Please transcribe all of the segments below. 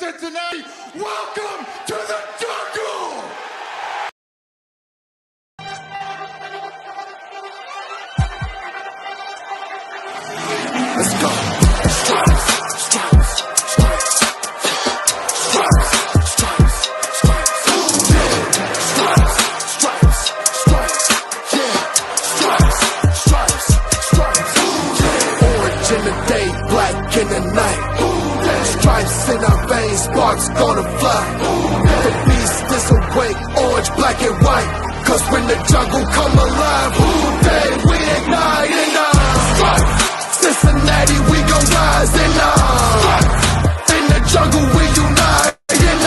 Cincinnati. Welcome to the jungle. Let's go. Orange in the day, black in the night. Stripes in our veins, sparks gonna fly. The beast is awake, orange, black and white. Cause when the jungle come alive, who day we ignite and Cincinnati, we gon' rise and in the jungle we unite and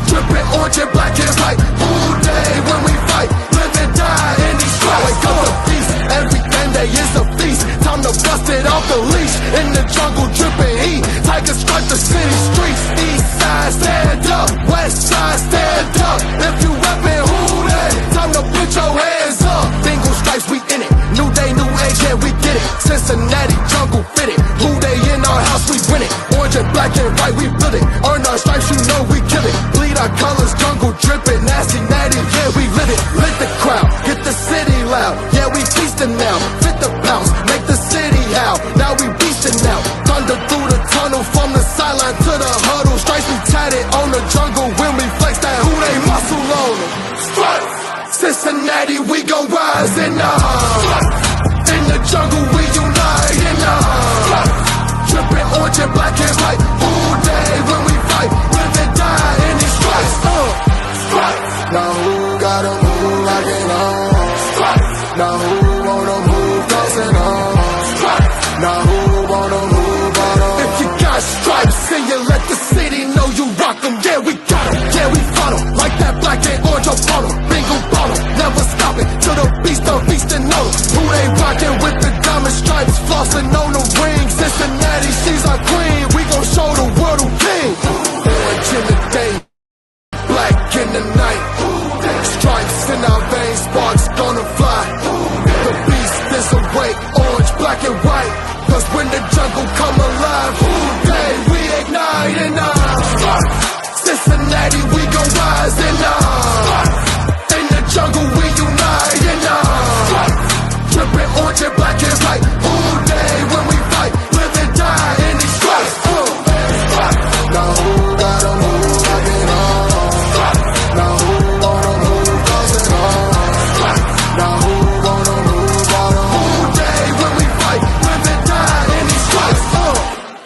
dripping orange and black and white. Who day when we fight, live and die in these stripes. Wake up the beast, every day is a feast. Time to bust it off the leash. In the jungle dripping heat, tigers strike the city streets. East side stand up, west side stand up. If you reppin' who day, time to put your hands up. Bingo stripes, we in it. New day, new age, yeah, we get it. Cincinnati jungle fitted. Blue day in our house, we win it. Orange and black and white, we build it. Earn our stripes, you know we kill it. Bleed our colors, jungle dripping. Nasty, natty, yeah, we live it. Lit the crowd, get the city loud. Yeah, we feasting now. Fit the bounce, make the city howl. Now we beastin' now. Thunder through the tunnel, from the sideline to the huddle. Stripes we tatted on the jungle when we flex that who they muscle on them. Stripes, Cincinnati, we gon' rise and in the jungle we unite and dripping orange and black and white. All day when we fight, live and die in these stripes. Now who gotta move like it on? Now who wanna move dancing on? Now who wanna move on? If you got stripes and you let the city know you rock them, yeah we got them, yeah we fought them. Like that black and orange up on them, bingo bottle, never stop it till the beast on beast and know who they rockin' with the diamond stripes, flossing on the ring. Cincinnati, she's our queen, we gon' show the world who king. Orange in the day, black in the night. Stripes in our veins, sparks gonna fly. The beast is awake, orange, black and white. Cause when the jungle come alive, who day we ignite and Cincinnati, we gon' rise and in the jungle we unite and dripping orange and black and white. Who day when we fight, live and die in these stripes. Now who gotta move like it on? Now who wanna move dancing on? Now who wanna move on? Who day when we fight, live and die in these stripes.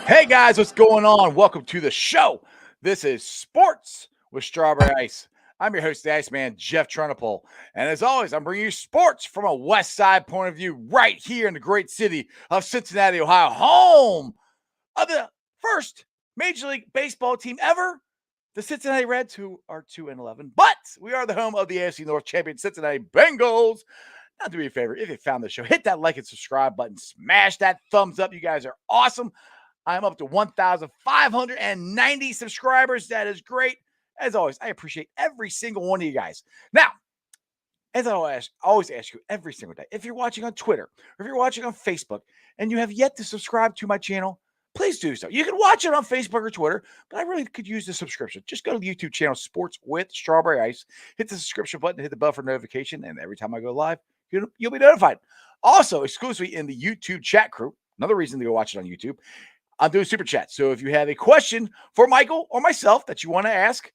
Hey guys, what's going on? Welcome to the show. This is Sports with Strawberry Ice. I'm your host, the Iceman, Jeff Trunapole. And as always, I'm bringing you sports from a West Side point of view right here in the great city of Cincinnati, Ohio, home of the first Major League Baseball team ever, the Cincinnati Reds, who are 2-11. But we are the home of the AFC North champion Cincinnati Bengals. Now, do me a favor, if you found the show, hit that like and subscribe button. Smash that thumbs up. You guys are awesome. I'm up to 1,590 subscribers. That is great. As always, I appreciate every single one of you guys. Now, as I always ask you every single day, if you're watching on Twitter or if you're watching on Facebook and you have yet to subscribe to my channel, please do so. You can watch it on Facebook or Twitter, but I really could use the subscription. Just go to the YouTube channel, Sports with Strawberry Ice, hit the subscription button, hit the bell for notification, and every time I go live, you'll be notified. Also, exclusively in the YouTube chat crew, another reason to go watch it on YouTube, I'm doing super chat. So if you have a question for Michael or myself that you want to ask,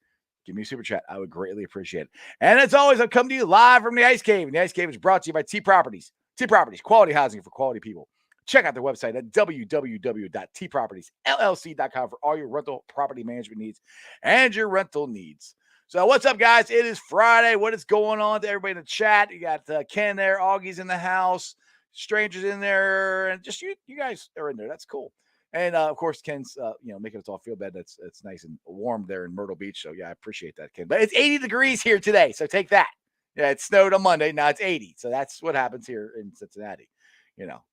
give me a super chat. I would greatly appreciate it. And as always, I'm coming to you live from the Ice Cave. And the Ice Cave is brought to you by T Properties. T Properties, quality housing for quality people. Check out their website at www.tpropertiesllc.com for all your rental property management needs and your rental needs. So what's up, guys? It is Friday. What is going on to everybody in the chat? You got Ken there, Augie's in the house, strangers in there, and just you guys are in there. That's cool. And of course, Ken's making us all feel bad. It's nice and warm there in Myrtle Beach. So yeah, I appreciate that, Ken. But it's 80 degrees here today, so take that. Yeah, it snowed on Monday. Now it's 80. So that's what happens here in Cincinnati.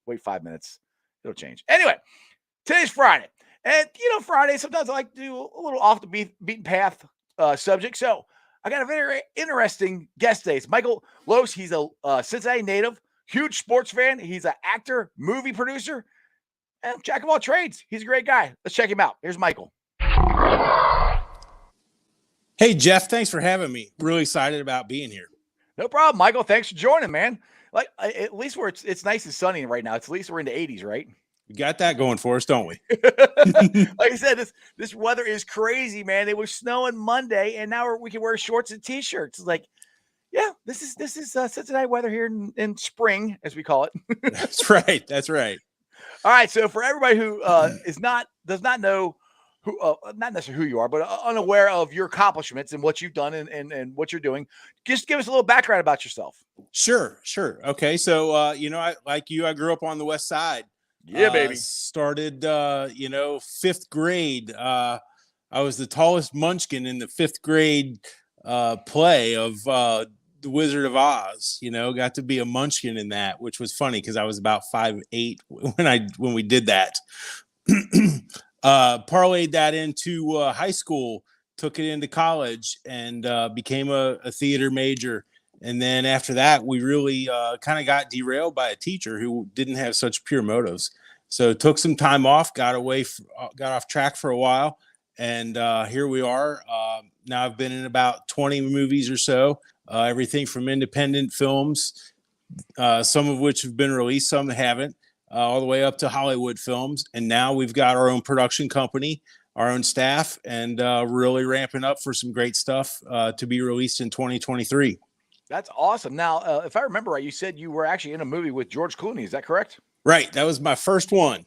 Wait 5 minutes, it'll change. Anyway, today's Friday, and Friday sometimes I like to do a little off the beaten path subject. So I got a very interesting guest today. It's Michael Loos. He's a Cincinnati native, huge sports fan. He's an actor, movie producer. Jack of all trades. He's a great guy. Let's check him out. Here's Michael. Hey, Jeff, thanks for having me. Really excited about being here. No problem, Michael. Thanks for joining, man. Like at least where it's nice and sunny right now. At least we're in the 80s, right? We got that going for us, don't we? Like I said, this weather is crazy, man. It was snowing Monday, and now we can wear shorts and t-shirts. It's like, yeah, this is Cincinnati weather here in spring, as we call it. That's right. That's right. All right. So for everybody who does not know who, not necessarily who you are, but unaware of your accomplishments and what you've done and what you're doing, just give us a little background about yourself. Sure. Okay. So, I grew up on the West Side. Yeah, baby. Started, fifth grade. I was the tallest munchkin in the fifth grade play of The Wizard of Oz. Got to be a munchkin in that, which was funny because I was about 5'8" when we did that. Parlayed that into high school, took it into college, and became a theater major. And then after that, we really kind of got derailed by a teacher who didn't have such pure motives. So took some time off, got off track for a while, and here we are. Now I've been in about 20 movies or so, everything from independent films, some of which have been released, some haven't, all the way up to Hollywood films. And now we've got our own production company, our own staff, and really ramping up for some great stuff to be released in 2023. That's awesome. Now, if I remember right, you said you were actually in a movie with George Clooney. Is that correct? Right. That was my first one.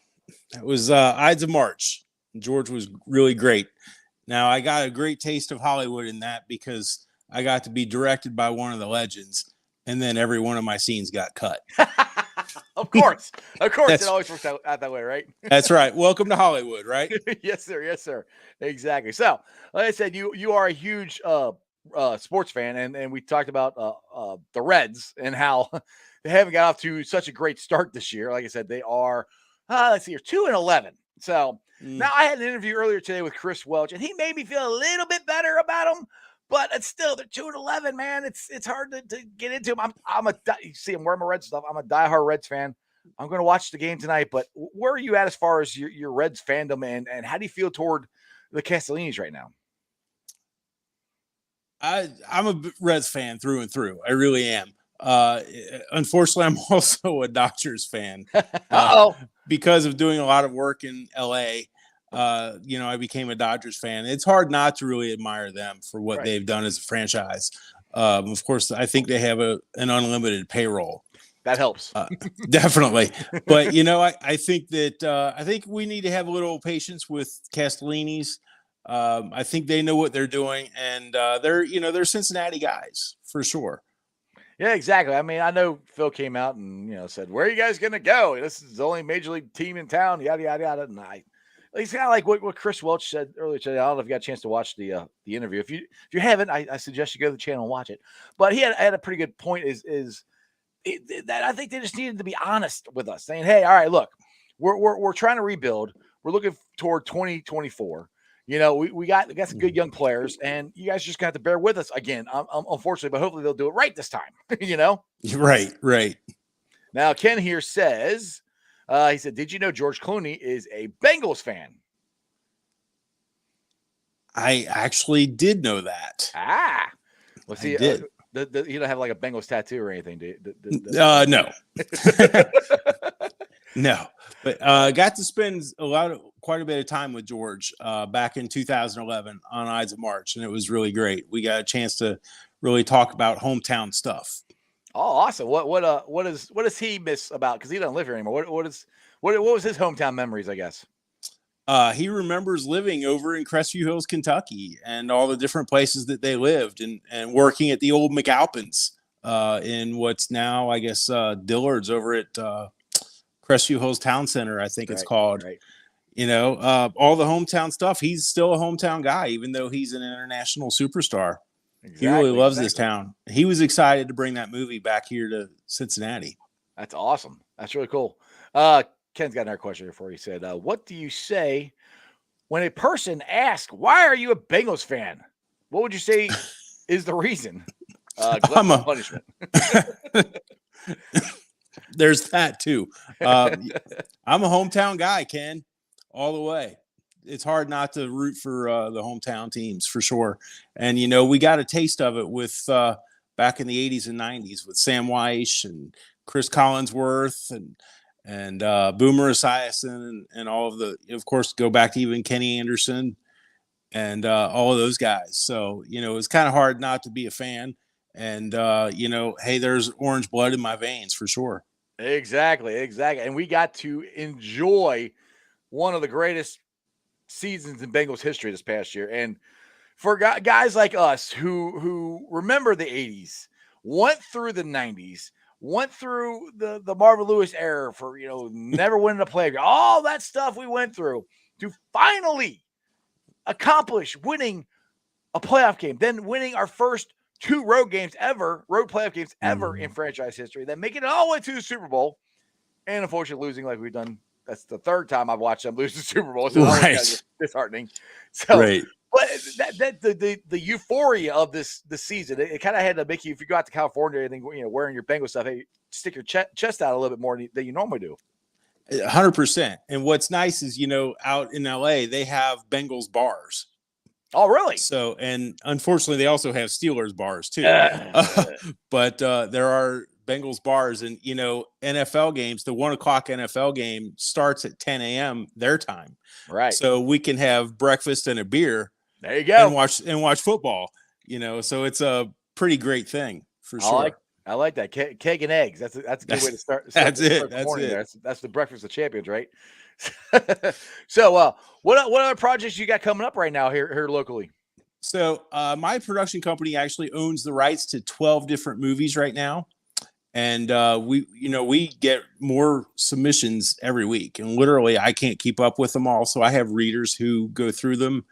That was Ides of March. George was really great. Now, I got a great taste of Hollywood in that because I got to be directed by one of the legends, and then every one of my scenes got cut. Of course. It always works out that way, right? That's right. Welcome to Hollywood, right? Yes, sir. Exactly. So, like I said, you are a huge sports fan, and we talked about the Reds and how they haven't got off to such a great start this year. Like I said, they are let's see here, 2-11. So now I had an interview earlier today with Chris Welch, and he made me feel a little bit better about them, but it's still, they're 2-11, man. It's hard to get into them. You see, I'm wearing my Reds stuff. I'm a diehard Reds fan. I'm going to watch the game tonight, but where are you at as far as your Reds fandom, and how do you feel toward the Castellinis right now? I'm a Reds fan through and through. I really am. Unfortunately, I'm also a Dodgers fan. Because of doing a lot of work in LA. I became a Dodgers fan. It's hard not to really admire them for what they've done as a franchise. Of course, I think they have an unlimited payroll. That helps. Definitely. But, I think that I think we need to have a little patience with Castellinis. I think they know what they're doing, and they're Cincinnati guys for sure. Yeah, exactly. I mean, I know Phil came out and said, "Where are you guys going to go? This is the only major league team in town." Yada yada yada. And he's kind of like what Chris Welch said earlier today. I don't know if you got a chance to watch the interview. If you haven't, I suggest you go to the channel and watch it. But he had a pretty good point. That I think they just needed to be honest with us, saying, "Hey, all right, look, we're trying to rebuild. We're looking toward 2024. We got some good young players, and you guys just got to bear with us again. Unfortunately, but hopefully they'll do it right this time." Right. Now, Ken here says, he said, "Did you know George Clooney is a Bengals fan?" I actually did know that. Let's see. Did. You don't have like a Bengals tattoo or anything, do you? No. No. But got to spend quite a bit of time with George back in 2011 on Ides of March, and it was really great. We got a chance to really talk about hometown stuff. Oh, awesome! What does he miss about? Because he doesn't live here anymore. What was his hometown memories? I guess he remembers living over in Crestview Hills, Kentucky, and all the different places that they lived, and working at the old McAlpins in what's now, I guess, Dillard's over at Crestview Hills Town Center, I think it's called. Right. All the hometown stuff. He's still a hometown guy, even though he's an international superstar. Exactly, he really loves this town. He was excited to bring that movie back here to Cincinnati. That's awesome. That's really cool. Ken's got another question here for you. He said, what do you say when a person asks, "Why are you a Bengals fan?" What would you say is the reason? Punishment. There's that too. I'm a hometown guy, Ken, all the way. it's hard not to root for the hometown teams for sure. And we got a taste of it with back in the 80s and 90s with Sam Weish and Chris Collinsworth and Boomer Esiason and all of the, of course, go back to even Kenny Anderson and all of those guys. So it's kind of hard not to be a fan. And hey, there's orange blood in my veins for sure. Exactly. And we got to enjoy one of the greatest seasons in Bengals history this past year. And for guys like us who remember the 80s, went through the 90s, went through the Marvin Lewis era for, never winning a playoff, all that stuff we went through to finally accomplish winning a playoff game, then winning our first 2 road playoff games ever in franchise history, then making it all the way to the Super Bowl, and unfortunately losing like we've done. That's the 3rd time I've watched them lose the Super Bowl. So it's disheartening. So, right. But the euphoria of this season, it kind of had to make you, if you go out to California, anything, wearing your Bengals stuff, hey, stick your chest out a little bit more than you normally do. 100%. And what's nice is, out in LA, they have Bengals bars. Oh, really? So, and unfortunately, they also have Steelers bars too. But there are Bengals bars, and NFL games. The 1 o'clock NFL game starts at 10 a.m. their time, right? So we can have breakfast and a beer. There you go, and watch football. So it's a pretty great thing for sure. I like that keg and eggs. That's a good way to start. That's it. That's the breakfast of champions, right? So, what other projects you got coming up right now here locally? So, my production company actually owns the rights to 12 different movies right now, and we get more submissions every week, and literally I can't keep up with them all. So I have readers who go through them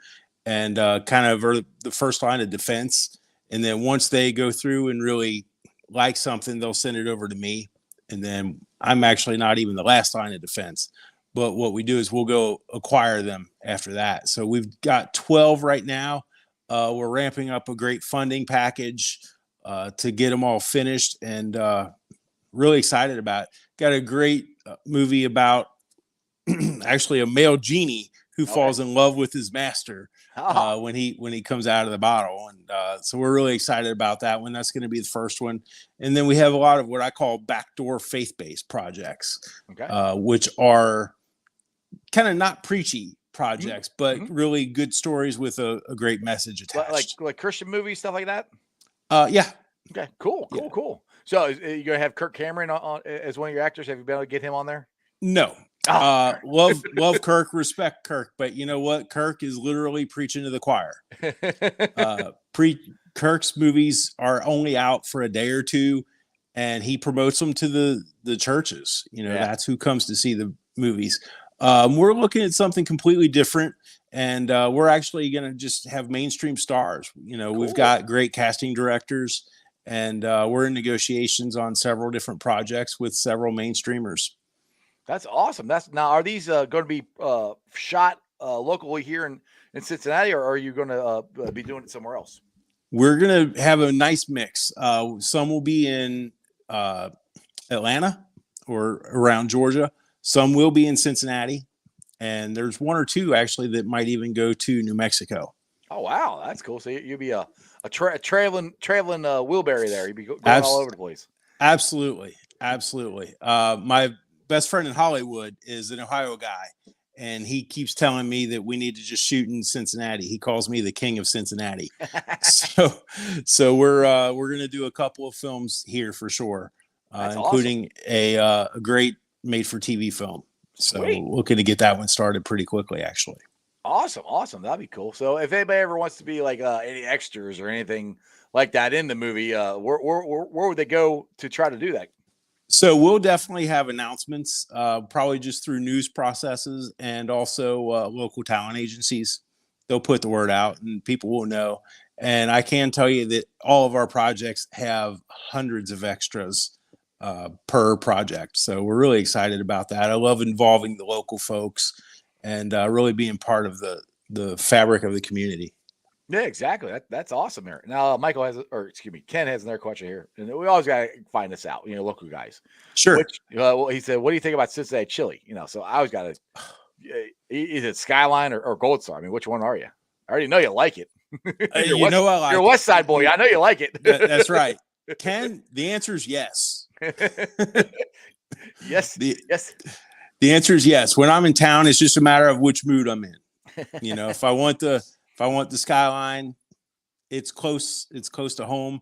and kind of are the first line of defense, and then once they go through and really like something, they'll send it over to me, and then I'm actually not even the last line of defense. But what we do is we'll go acquire them after that. So we've got 12 right now. We're ramping up a great funding package to get them all finished, and really excited about it. Got a great movie about actually a male genie who falls in love with his master when he comes out of the bottle. And so we're really excited about that one. That's going to be the first one. And then we have a lot of what I call backdoor faith-based projects, which are kind of not preachy projects, but really good stories with a great message attached. Like Christian movies, stuff like that? Yeah. Okay, cool. So are you going to have Kirk Cameron on as one of your actors? Have you been able to get him on there? No. Love Kirk, respect Kirk, but you know what? Kirk is literally preaching to the choir. Kirk's movies are only out for a day or two, and he promotes them to the churches. That's who comes to see the movies. We're looking at something completely different, and we're actually going to just have mainstream stars. Cool. We've got great casting directors, and we're in negotiations on several different projects with several mainstreamers. That's awesome. Now, are these going to be shot locally here in Cincinnati, or are you going to be doing it somewhere else? We're going to have a nice mix. Some will be in Atlanta or around Georgia. Some will be in Cincinnati, and there's 1 or 2 actually that might even go to New Mexico. Oh wow, that's cool. So you'll be a traveling wheelbarrow there. You'll be going all over the place. Absolutely. My best friend in Hollywood is an Ohio guy, and he keeps telling me that we need to just shoot in Cincinnati. He calls me the king of Cincinnati. so we're going to do a couple of films here for sure, including a great made-for-TV film. So looking to get that one started pretty quickly, actually. Awesome. That'd be cool. So if anybody ever wants to be like any extras or anything like that in the movie, where would they go to try to do that? So we'll definitely have announcements, probably just through news processes and also local talent agencies. They'll put the word out and people will know. And I can tell you that all of our projects have hundreds of extras per project. So we're really excited about that. I love involving the local folks and really being part of the fabric of the community. Yeah, exactly. That's awesome there. Now, Ken has another question here. And we always got to find this out, local guys. Sure. He said, what do you think about Cincinnati chili? So I always got to Is it Skyline or Gold Star? I mean, which one are you? I already know you like it. You know I like you're a West Side boy. I know you like it. That's right. Ken, the answer is yes. Yes. Yes. The answer is yes. When I'm in town, it's just a matter of which mood I'm in. You know, if I want the Skyline, it's close to home.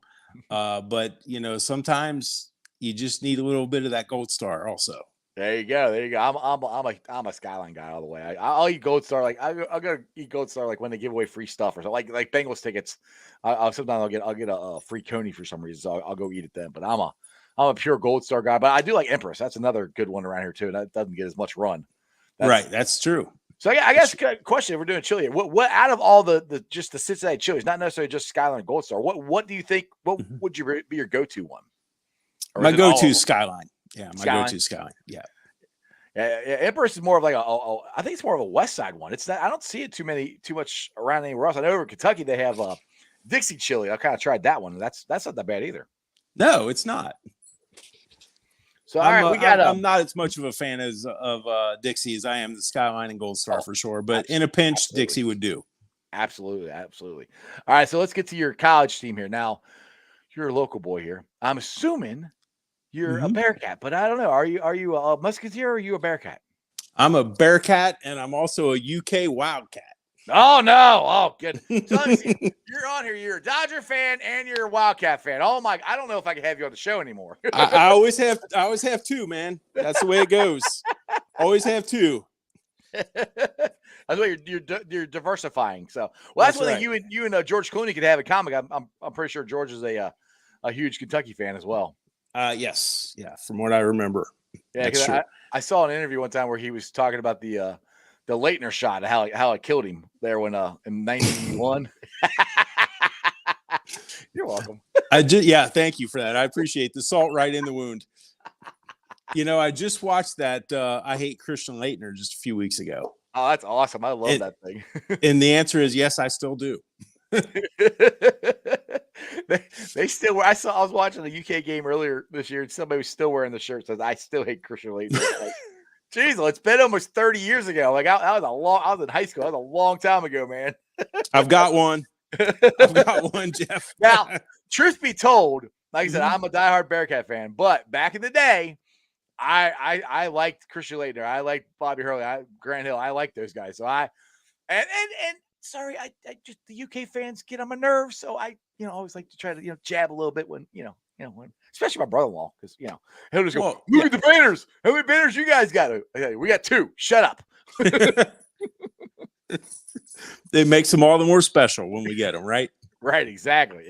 But you know, sometimes you just need a little bit of that Gold Star also. There you go. There you go. I'm a Skyline guy all the way. I'll eat Gold Star. Like I'll go eat Gold Star like when they give away free stuff or something. Like Bengals tickets. Sometimes I'll get a free coney for some reason. So I'll go eat it then. But I'm a pure Gold Star guy. But I do like Empress. That's another good one around here too. That doesn't get as much run. Right. That's true. So I guess question: if we're doing chili, what out of all the just the Cincinnati chilies, not necessarily just Skyline and Gold Star, what do you think? What would be your go-to one? My go-to is Skyline. Yeah, my go-to Skyline. Yeah. Empress is more of like I think it's more of a West Side one. It's not. I don't see it too much around anywhere else. I know over in Kentucky they have Dixie chili. I kind of tried that one. That's not that bad either. No, it's not. So all right, I'm not as much of a fan of Dixie as I am the Skyline and Gold Star for sure. But in a pinch, Dixie would do. Absolutely. All right, so let's get to your college team here. Now, you're a local boy here. I'm assuming you're a Bearcat, but I don't know. Are you a Musketeer or are you a Bearcat? I'm a Bearcat, and I'm also a UK Wildcat. Oh no! Oh, good. So you're on here. You're a Dodger fan and you're a Wildcat fan. Oh my! I don't know if I can have you on the show anymore. I always have two, man. That's the way it goes. Always have two. That's what you're diversifying. So, well, that's one thing you and George Clooney could have in common. I'm pretty sure George is a huge Kentucky fan as well. Yes, yeah. From what I remember. Yeah, because I saw an interview one time where he was talking about the Leitner shot, how it killed him there when in 1991. You're welcome. Thank you for that. I appreciate the salt right in the wound. You know, I just watched that I Hate Christian Leitner just a few weeks ago. Oh, that's awesome. I love that thing. And the answer is yes, I still do. They still wear. I was watching the UK game earlier this year, and somebody was still wearing the shirt that says "I still hate Christian Leitner." Like, jeez, it's been almost 30 years ago. Like I was in high school. That was a long time ago, man. I've got one, Jeff. Now, truth be told, like I said, I'm a diehard Bearcat fan, but back in the day, I liked Christian Leitner. I liked Bobby Hurley. Grant Hill. I liked those guys. So sorry, I just the UK fans get on my nerves. So I always like to try to jab a little bit when when especially my brother-in-law, because he'll just go, look at the banners. How many banners you guys got? Okay, we got 2. Shut up. It makes them all the more special when we get them, right? Right, exactly.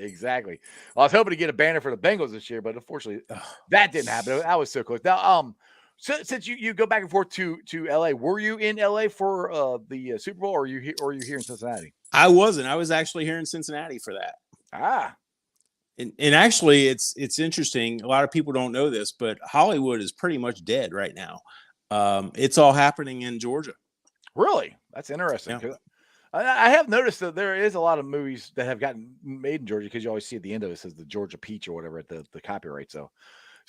Well, I was hoping to get a banner for the Bengals this year, but unfortunately, that didn't happen. That was so close. Now, so since you go back and forth to LA, were you in LA for the Super Bowl, or are you here in Cincinnati? I wasn't. I was actually here in Cincinnati for that. And actually, it's interesting. A lot of people don't know this, but Hollywood is pretty much dead right now. It's all happening in Georgia. Really? That's interesting. Yeah. I have noticed that there is a lot of movies that have gotten made in Georgia, because you always see at the end of it says the Georgia Peach or whatever at the copyright. So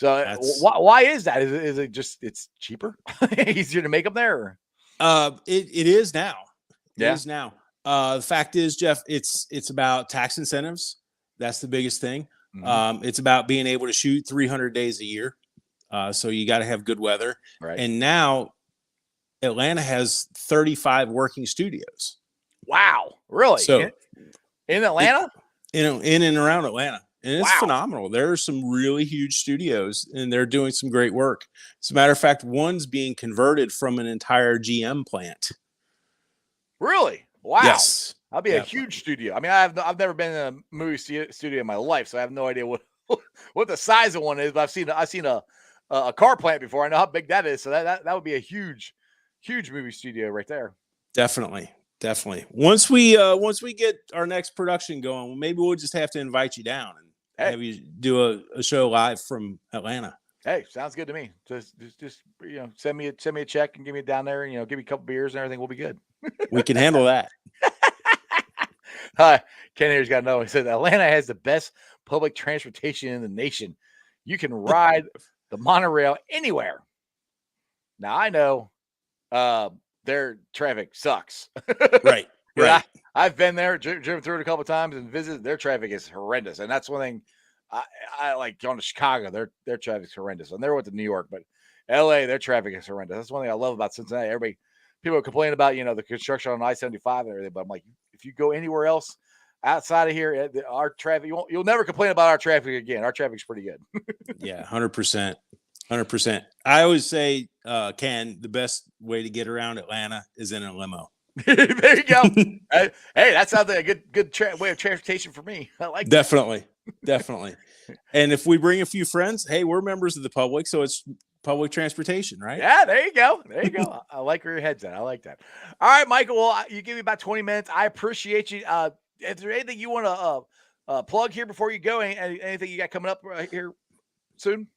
why is that? Is it just it's cheaper, easier to make them there? It is now. It Yeah. is now. The fact is, Jeff, it's about tax incentives. That's the biggest thing. Mm-hmm. It's about being able to shoot 300 days a year. So you got to have good weather. Right. And now Atlanta has 35 working studios. Wow. Really? So in Atlanta? In and around Atlanta. And it's Wow. phenomenal. There are some really huge studios, and they're doing some great work. As a matter of fact, one's being converted from an entire GM plant. Really? Wow. Yes. That'd be a huge studio. I mean, I've never been in a movie studio in my life, so I have no idea what the size of one is. But I've seen a car plant before. I know how big that is. So that would be a huge movie studio right there. Definitely. Once we get our next production going, maybe we'll just have to invite you down and have you do a show live from Atlanta. Hey, sounds good to me. Just send me a check and give me it down there, and give me a couple beers and everything. We'll be good. We can handle that. Ken here's got to know. He said Atlanta has the best public transportation in the nation. You can ride the monorail anywhere. Now I know their traffic sucks. Right. Yeah, Right. I've been there, driven through it a couple of times and visited. Their traffic is horrendous, and that's one thing I like going to Chicago. Their traffic's horrendous, and they went to New York, but L.A. their traffic is horrendous. That's one thing I love about Cincinnati. People complain about the construction on I-75 and everything, but I'm like, if you go anywhere else outside of here, our traffic you'll never complain about our traffic again. Our traffic's pretty good. Yeah. 100%. 100%. I always say, Ken, the best way to get around Atlanta is in a limo. There you go. Hey, that sounds like a good way of transportation for me. I like that. Definitely. And if we bring a few friends, hey, we're members of the public, so it's public transportation, right? Yeah, there you go. I like where your head's at. I like that. All right, Michael. Well, you give me about 20 minutes. I appreciate you. Is there anything you want to plug here before you go? Anything you got coming up here soon?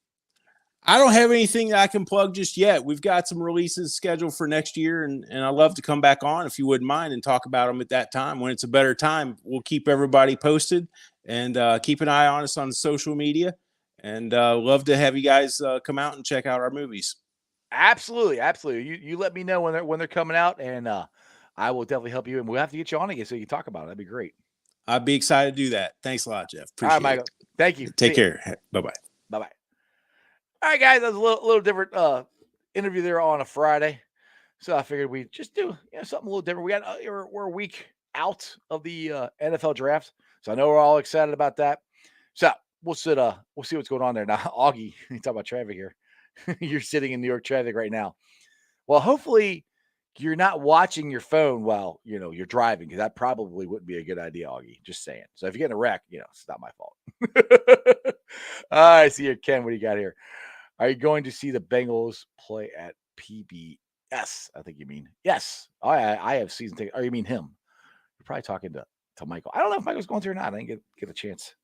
I don't have anything that I can plug just yet. We've got some releases scheduled for next year, and I'd love to come back on if you wouldn't mind and talk about them at that time. When it's a better time, we'll keep everybody posted and keep an eye on us on social media. And love to have you guys come out and check out our movies. Absolutely. You let me know when they're coming out, and I will definitely help you. And we'll have to get you on again so you can talk about it. That'd be great. I'd be excited to do that. Thanks a lot, Jeff. Appreciate All right, Michael. it. Thank you. Take care. Bye-bye. Bye-bye. All right, guys. That was a little different interview there on a Friday. So I figured we'd just do something a little different. We're a week out of the NFL draft. So I know we're all excited about that. So we'll see what's going on there. Now, Augie, you talk about traffic here. You're sitting in New York traffic right now. Well, hopefully you're not watching your phone while you're driving, because that probably wouldn't be a good idea, Augie. Just saying. So if you get in a wreck, it's not my fault. I see you, Ken. What do you got here? Are you going to see the Bengals play at PBS? I think you mean yes. I have season tickets. Or you mean him? You're probably talking to Michael. I don't know if Michael's going through or not. I didn't get a chance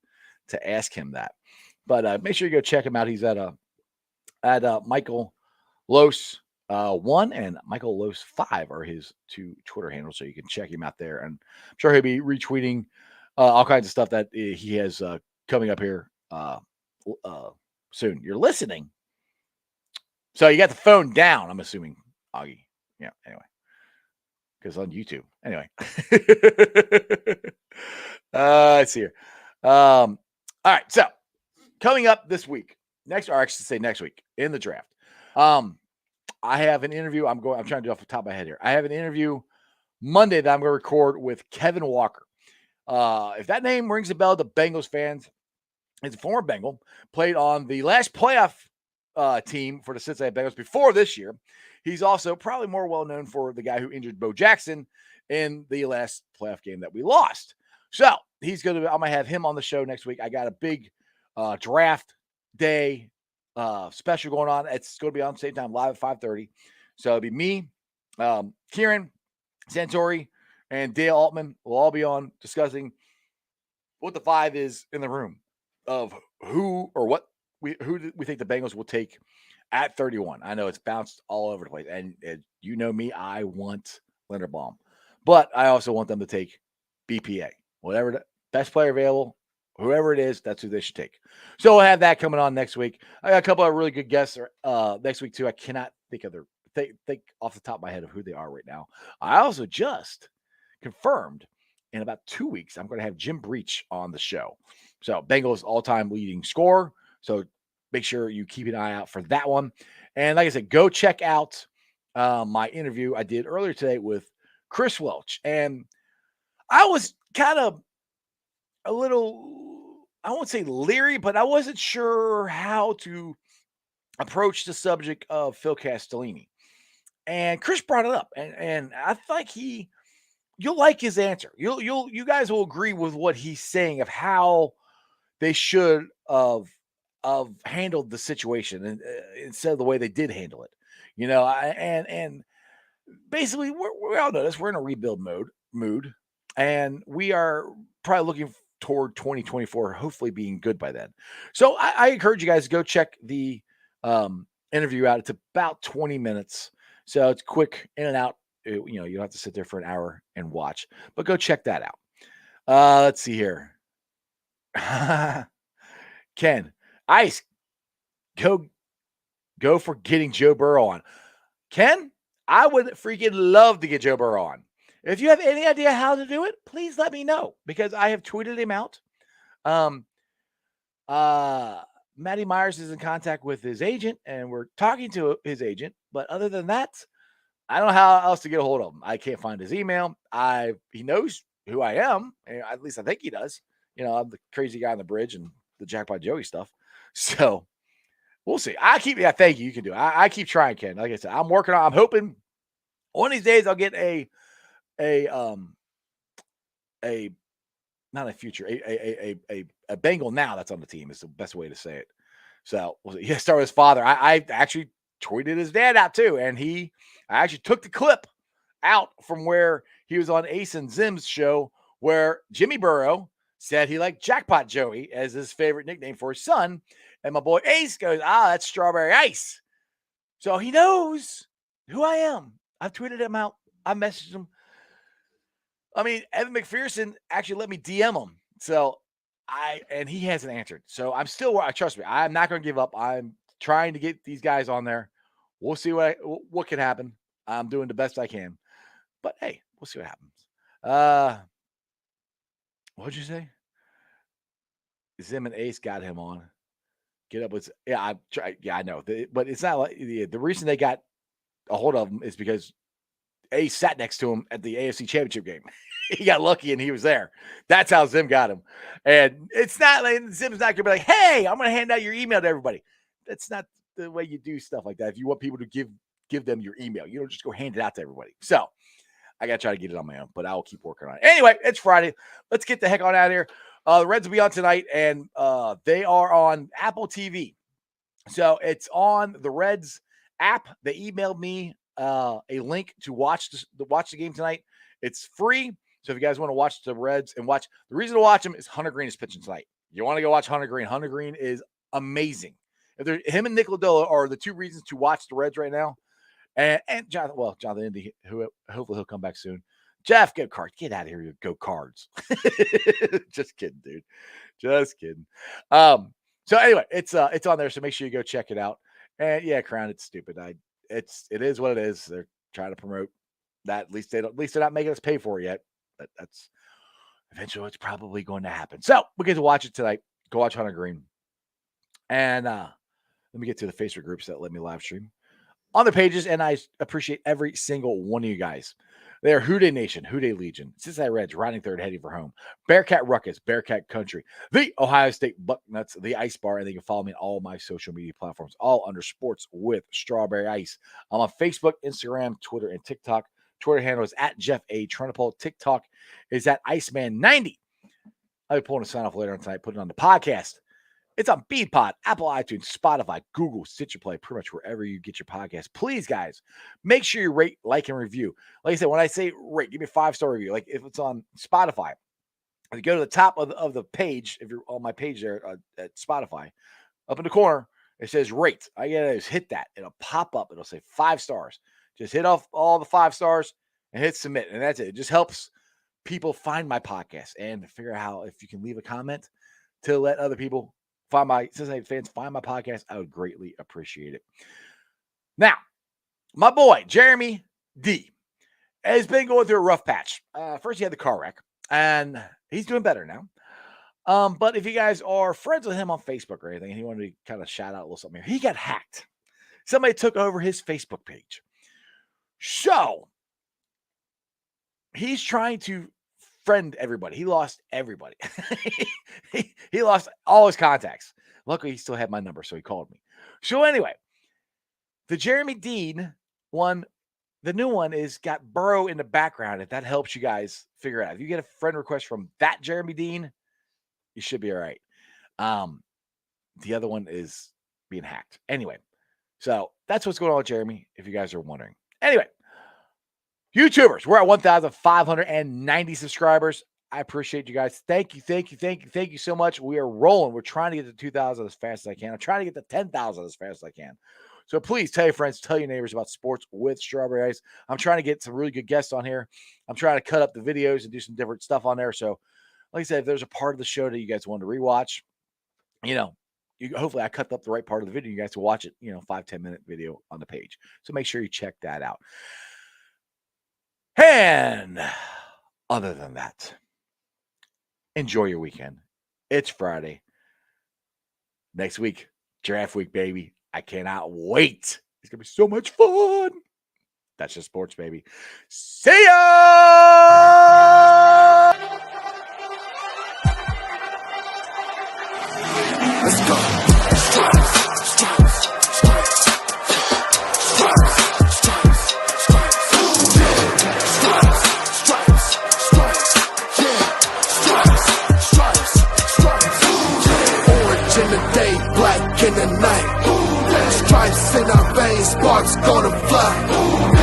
to ask him that. But make sure you go check him out. He's at Michael Loos 1 and Michael Loos 5 are his two Twitter handles, so you can check him out there. And I'm sure he'll be retweeting all kinds of stuff that he has coming up here soon. You're listening, so you got the phone down, I'm assuming, Augie. Yeah. Anyway, because on YouTube. Anyway, let's see here. All right, so coming up this week, next week in the draft. I have an interview. I'm trying to do off the top of my head here. I have an interview Monday that I'm going to record with Kevin Walker. If that name rings a bell to Bengals fans, he's a former Bengal, played on the last playoff team for the Cincinnati Bengals before this year. He's also probably more well known for the guy who injured Bo Jackson in the last playoff game that we lost. So I'm going to have him on the show next week. I got a big draft day special going on. It's going to be on the same time, live at 5:30. So it'll be me, Kieran Santori, and Dale Altman will all be on discussing what the 5 is in the room of who we think the Bengals will take at 31. I know it's bounced all over the place, and you know me, I want Linderbaum, but I also want them to take BPA, whatever the best player available. Whoever it is, that's who they should take. So we'll have that coming on next week. I got a couple of really good guests next week too. I cannot think of think off the top of my head of who they are right now. I also just confirmed in about 2 weeks I'm going to have Jim Breach on the show. So Bengals all-time leading scorer. So make sure you keep an eye out for that one. And like I said, go check out my interview I did earlier today with Chris Welch. And I was kind of a little, I won't say leery, but I wasn't sure how to approach the subject of Phil Castellini. And Chris brought it up, and I think you'll like his answer. You guys will agree with what he's saying of how they should have handled the situation, and instead of the way they did handle it. And basically we all know this. We're in a rebuild mood, and we are probably looking toward 2024, hopefully being good by then. So I encourage you guys to go check the interview out. It's about 20 minutes. So it's quick in and out. You don't have to sit there for an hour and watch, but go check that out. Let's see here. Ken, Ice, go for getting Joe Burrow on. Ken, I would freaking love to get Joe Burrow on. If you have any idea how to do it, please let me know because I have tweeted him out. Matty Myers is in contact with his agent, and we're talking to his agent. But other than that, I don't know how else to get a hold of him. I can't find his email. He knows who I am, and at least I think he does. I'm the crazy guy on the bridge and the Jackpot Joey stuff. So we'll see. Thank you. You can do it. I keep trying, Ken. Like I said, I'm working on. I'm hoping one of these days I'll get a not a future a Bengal now that's on the team is the best way to say it. So start with his father. I actually tweeted his dad out too, and I actually took the clip out from where he was on Ace and Zim's show where Jimmy Burrow said he liked Jackpot Joey as his favorite nickname for his son, and my boy Ace goes, that's Strawberry Ice. So he knows who I am. I've tweeted him out. I messaged him. I mean, Evan McPherson actually let me DM him. So and he hasn't answered. So I'm still, trust me, I'm not going to give up. I'm trying to get these guys on there. We'll see what can happen. I'm doing the best I can. But hey, we'll see what happens. What'd you say? Zim and Ace got him on. Get up with, I know. But it's not like the reason they got a hold of him is because Ace sat next to him at the AFC Championship game. He got lucky and he was there. That's how Zim got him. And it's not like Zim's not gonna be like, hey, I'm gonna hand out your email to everybody. That's not the way you do stuff like that. If you want people to give them your email, you don't just go hand it out to everybody. So I gotta try to get it on my own, but I'll keep working on it. Anyway, it's Friday. Let's get the heck on out of here. The Reds will be on tonight, and they are on Apple TV. So it's on the Reds app. They emailed me a link to watch the game tonight. It's free. So if you guys want to watch the Reds and watch, the reason to watch them is Hunter Green is pitching tonight. You want to go watch Hunter Green. Hunter Green is amazing. Him and Nick Lodolo are the two reasons to watch the Reds right now. And Jonathan Indy, who hopefully he'll come back soon. Jeff, go Cards. Get out of here. Go Cards. Just kidding, dude. Just kidding. So anyway, it's on there. So make sure you go check it out. And yeah, Crown, it's stupid. It is what it is. They're trying to promote that. At least they're not making us pay for it yet. But that's eventually what's probably going to happen. So we get to watch it tonight. Go watch Hunter Green. And let me get to the Facebook groups that let me live stream on the pages. And I appreciate every single one of you guys. They're Houday Nation, Houday Legion, Cincinnati Reds, riding third, heading for home, Bearcat Ruckus, Bearcat Country, the Ohio State Bucknuts, the Ice Bar, and they can follow me on all my social media platforms, all under Sports with Strawberry Ice. I'm on Facebook, Instagram, Twitter, and TikTok. Twitter handle is at Jeff A. Trunapole. TikTok is at Iceman90. I'll be pulling a sign off later on tonight, putting it on the podcast. It's on BeatPod, Apple iTunes, Spotify, Google, Stitcher Play, pretty much wherever you get your podcast. Please, guys, make sure you rate, like, and review. Like I said, when I say rate, give me a 5-star review. Like if it's on Spotify, if you go to the top of the page, if you're on my page there at Spotify, up in the corner, it says rate. I gotta just hit that. It'll pop up. It'll say 5 stars. Just hit off all the 5 stars and hit submit. And that's it. It just helps people find my podcast and figure out how, if you can leave a comment to let other people find my Cincinnati fans find my podcast, I would greatly appreciate it. Now, my boy, Jeremy D, has been going through a rough patch. First, he had the car wreck, and he's doing better now. But if you guys are friends with him on Facebook or anything, and he wanted to kind of shout out a little something here, he got hacked. Somebody took over his Facebook page. So, he's trying to friend everybody. He lost everybody. he lost all his contacts. Luckily, he still had my number, so he called me. So anyway, the Jeremy Dean one, the new one is got Burrow in the background. If that helps you guys figure it out. If you get a friend request from that Jeremy Dean, you should be all right. The other one is being hacked. Anyway, so that's what's going on with Jeremy, if you guys are wondering. Anyway, YouTubers, we're at 1,590 subscribers. I appreciate you guys. Thank you so much. We are rolling. We're trying to get to 2,000 as fast as I can. I'm trying to get to 10,000 as fast as I can. So please tell your friends, tell your neighbors about Sports with Strawberry Ice. I'm trying to get some really good guests on here. I'm trying to cut up the videos and do some different stuff on there. So like I said, if there's a part of the show that you guys want to rewatch, hopefully I cut up the right part of the video. You guys will watch it, 5-10 minute video on the page. So make sure you check that out. And other than that, enjoy your weekend. It's Friday. Next week, draft week, baby. I cannot wait. It's going to be so much fun. That's just sports, baby. See ya! Let's go. Orange in the day, black in the night. Stripes in our veins, sparks gonna fly.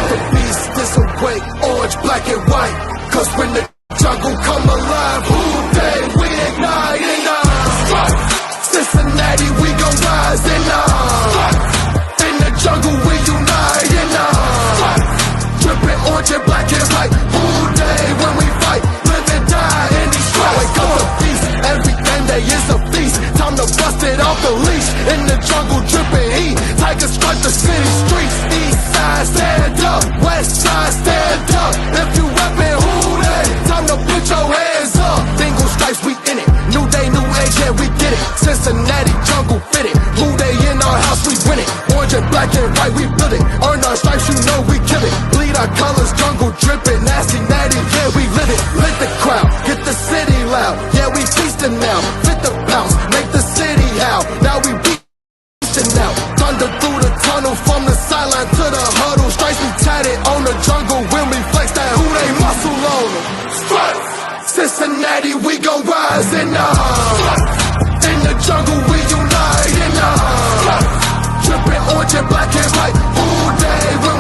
The beast is awake, orange, black and white. Cause when the jungle come alive, who day we ignite and Cincinnati, we gon' rise and in the jungle we unite and drippin' orange and black and white. Who day when we fight, live and die in these stripes. Wake up the beast, every day is a feast. Time to bust it off the leash. In the jungle drippin' heat, tigers strike the city streets. East side stand up, west side stand up. If you reppin' who day, time to put your hands up. Dingle stripes, we in it. New day, new age, yeah, we get it. Cincinnati jungle fitted. Who day in our house, we win it. Orange and black and white, we build it. Earn our stripes, you know we kill it. Bleed our colors, jungle drippin'. Nasty natty, yeah, we live it. Lit the crowd, get the city loud. Yeah, we feastin' now. Fit the bounce, make the city howl. Now we beastin' now. Thunder through the tunnel, from the sideline to the huddle. Stripes we tatted on the jungle when we flex that who they muscle on them. Stripes, Cincinnati, we gon' rise and in the jungle we unite and drippin' orange and black and white. Who day when